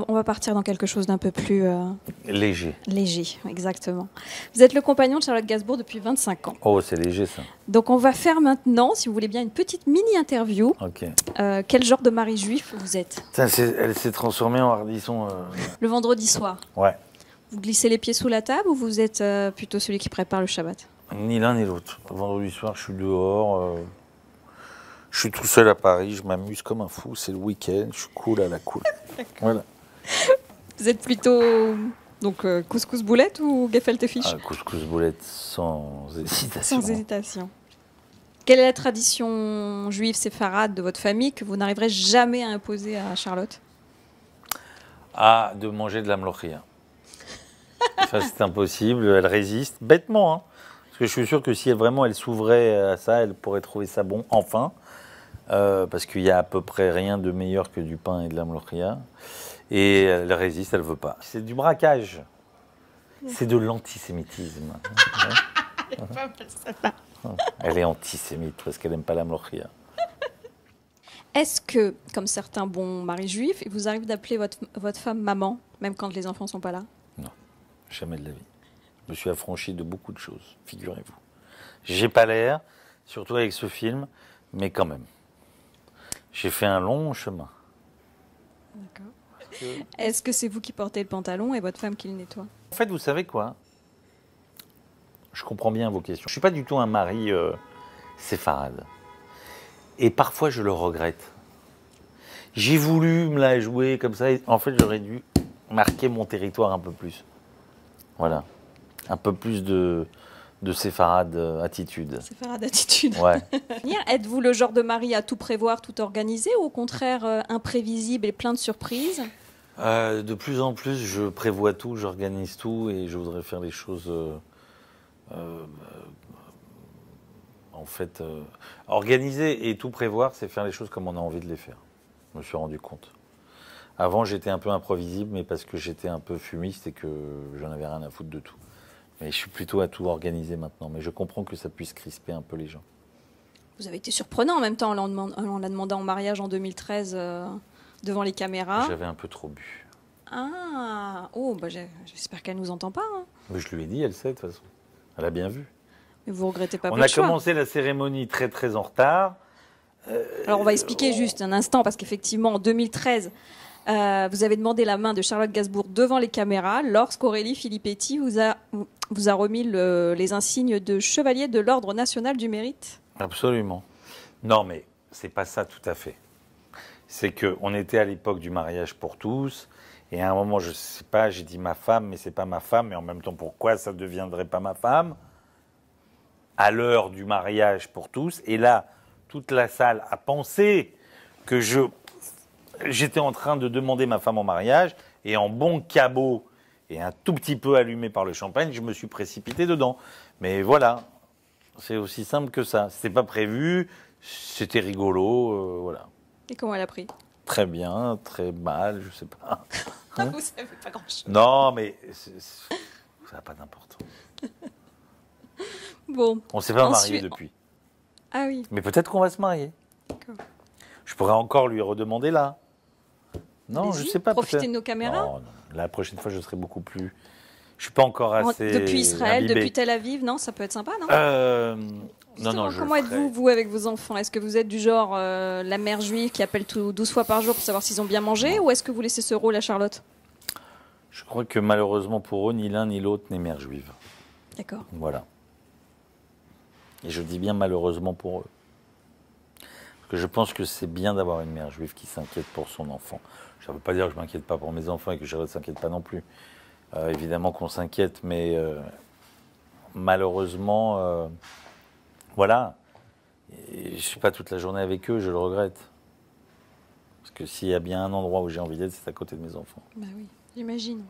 On va partir dans quelque chose d'un peu plus Léger. léger, exactement. Vous êtes le compagnon de Charlotte Gainsbourg depuis 25 ans. Oh, c'est léger ça. Donc on va faire maintenant, si vous voulez bien, une petite mini-interview. Ok. Quel genre de mari juif vous êtes? Elle s'est transformée en hardisson. Le vendredi soir, Ouais. vous glissez les pieds sous la table ou vous êtes plutôt celui qui prépare le Shabbat? Ni l'un ni l'autre. Vendredi soir, je suis dehors. Je suis tout seul à Paris. Je m'amuse comme un fou. C'est le week-end. Je suis cool à la cool. Voilà. Vous êtes plutôt donc couscous boulette ou gefilte fish? Couscous boulette sans hésitation. Sans hésitation. Quelle est la tradition juive séfarade de votre famille que vous n'arriverez jamais à imposer à Charlotte? Ah, de manger de la mlochia. Ça, c'est impossible. Elle résiste. Bêtement, hein. Parce que je suis sûr que si elle s'ouvrait à ça, elle pourrait trouver ça bon, enfin. Parce qu'il y a à peu près rien de meilleur que du pain et de la mlochia. Et elle résiste, elle veut pas. C'est du braquage. C'est de l'antisémitisme. Elle est antisémite parce qu'elle n'aime pas la mlochia. Est-ce que, comme certains bons maris juifs, il vous arrive d'appeler votre femme maman, même quand les enfants sont pas là? Non, jamais de la vie. Je me suis affranchi de beaucoup de choses, figurez-vous. J'ai pas l'air, surtout avec ce film, mais quand même. J'ai fait un long chemin. D'accord. Est-ce que c'est vous qui portez le pantalon et votre femme qui le nettoie? En fait, vous savez quoi? Je comprends bien vos questions. Je ne suis pas du tout un mari séfarade. Et parfois, je le regrette. J'ai voulu me la jouer comme ça. Et en fait, j'aurais dû marquer mon territoire un peu plus. Voilà. Un peu plus de séfarade attitude. Séfarade attitude. Ouais. Êtes-vous le genre de mari à tout prévoir, tout organiser, ou au contraire imprévisible et plein de surprises? De plus en plus, je prévois tout, j'organise tout et je voudrais faire les choses. En fait, organiser et tout prévoir, c'est faire les choses comme on a envie de les faire. Je me suis rendu compte. Avant, j'étais un peu imprévisible, mais parce que j'étais un peu fumiste et que j'en avais rien à foutre de tout. Mais je suis plutôt à tout organiser maintenant. Mais je comprends que ça puisse crisper un peu les gens. Vous avez été surprenant en même temps en la demandant en mariage en 2013 devant les caméras. J'avais un peu trop bu. Ah, oh, bah j'espère qu'elle nous entend pas. Hein. Mais je lui ai dit, elle sait de toute façon. Elle a bien vu. Mais vous regrettez pas On votre a choix? commencé la cérémonie très très en retard. Alors on va expliquer juste un instant parce qu'effectivement en 2013, vous avez demandé la main de Charlotte Gainsbourg devant les caméras lorsqu'Aurélie Filippetti vous a remis les insignes de chevalier de l'Ordre national du mérite. Absolument. Non, mais c'est pas ça tout à fait. C'est qu'on était à l'époque du mariage pour tous, et à un moment, je sais pas, j'ai dit ma femme, mais c'est pas ma femme, mais en même temps, pourquoi ça ne deviendrait pas ma femme à l'heure du mariage pour tous? Et là, toute la salle a pensé que j'étais en train de demander ma femme en mariage, et en bon cabot et un tout petit peu allumé par le champagne, je me suis précipité dedans. Mais voilà. C'est aussi simple que ça. C'était pas prévu, c'était rigolo, voilà. Et comment elle a pris? Très bien, très mal, je sais pas. Hein? Vous savez pas grand-chose. Non, mais ça n'a pas d'importance. Bon. On s'est pas mariés depuis. Ah oui. Mais peut-être qu'on va se marier. D'accord. Je pourrais encore lui redemander là. Non, je sais pas. Profiter de nos caméras. Non, la prochaine fois, je serai beaucoup plus. Je suis pas encore assez. Depuis Israël, imbibé. depuis Tel Aviv, non, ça peut être sympa, non? Non, comment êtes-vous, vous, avec vos enfants? Est-ce que vous êtes du genre la mère juive qui appelle 12 fois par jour pour savoir s'ils ont bien mangé, ou est-ce que vous laissez ce rôle à Charlotte? Je crois que malheureusement pour eux, ni l'un ni l'autre n'est mère juive. D'accord. Voilà. Et je dis bien malheureusement pour eux. Parce que je pense que c'est bien d'avoir une mère juive qui s'inquiète pour son enfant. Ça ne veut pas dire que je ne m'inquiète pas pour mes enfants et que Charlotte ne s'inquiète pas non plus. Évidemment qu'on s'inquiète, mais malheureusement, voilà. Et je ne suis pas toute la journée avec eux, je le regrette. Parce que s'il y a bien un endroit où j'ai envie d'être, c'est à côté de mes enfants. Bah oui, j'imagine.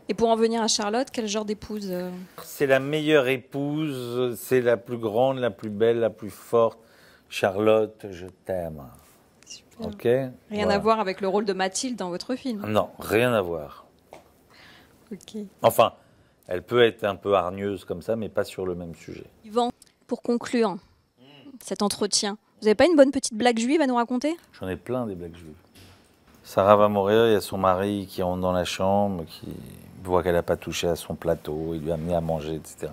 Et pour en venir à Charlotte, quel genre d'épouse C'est la meilleure épouse, c'est la plus grande, la plus belle, la plus forte. Charlotte, je t'aime. Super. Ok. Rien à voir avec le rôle de Mathilde dans votre film. Non, rien à voir. Ok. Enfin, elle peut être un peu hargneuse comme ça, mais pas sur le même sujet. Yvan, pour conclure cet entretien, vous n'avez pas une bonne petite blague juive à nous raconter? J'en ai plein des blagues juives. Sarah va mourir, il y a son mari qui rentre dans la chambre, qui voit qu'elle n'a pas touché à son plateau, il lui a amené à manger, etc.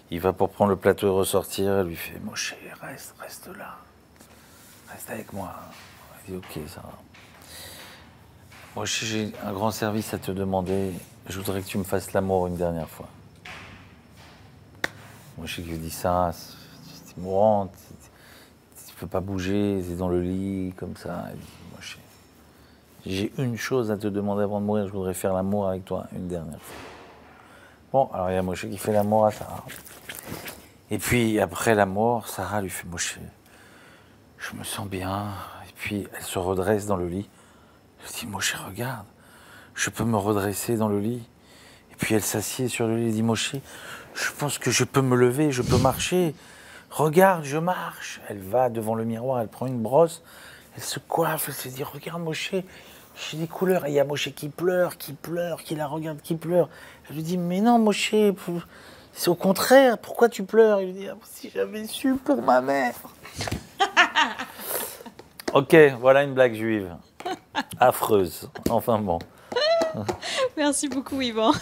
Il va pour prendre le plateau et ressortir, elle lui fait « Moshe, reste là, reste avec moi ». Elle dit « Ok, Sarah. Moshe, j'ai un grand service à te demander, je voudrais que tu me fasses l'amour une dernière fois ». Moshe qui lui dit « Sarah, t'es mourante, tu peux pas bouger, t'es dans le lit, comme ça ». Elle dit « Moshe, j'ai une chose à te demander avant de mourir, je voudrais faire l'amour avec toi une dernière fois ». Bon, alors il y a Moshe qui fait l'amour à Sarah. Et puis après l'amour, Sarah lui fait « Moshe, je me sens bien ». Et puis elle se redresse dans le lit. Elle dit « Moshe, regarde, je peux me redresser dans le lit ». Et puis elle s'assied sur le lit et dit « Moshe, je pense que je peux me lever, je peux marcher. Regarde, je marche ». Elle va devant le miroir, elle prend une brosse, elle se coiffe, elle se dit « Regarde Moshe, j'ai des couleurs ». Et il y a Moshe qui pleure, qui la regarde, qui pleure. Elle lui dit « Mais non Moshe, c'est au contraire, pourquoi tu pleures ?» Il lui dit ah, « Si j'avais su pour ma mère ». Ok, voilà une blague juive. Affreuse, enfin bon. Merci beaucoup, Yvan.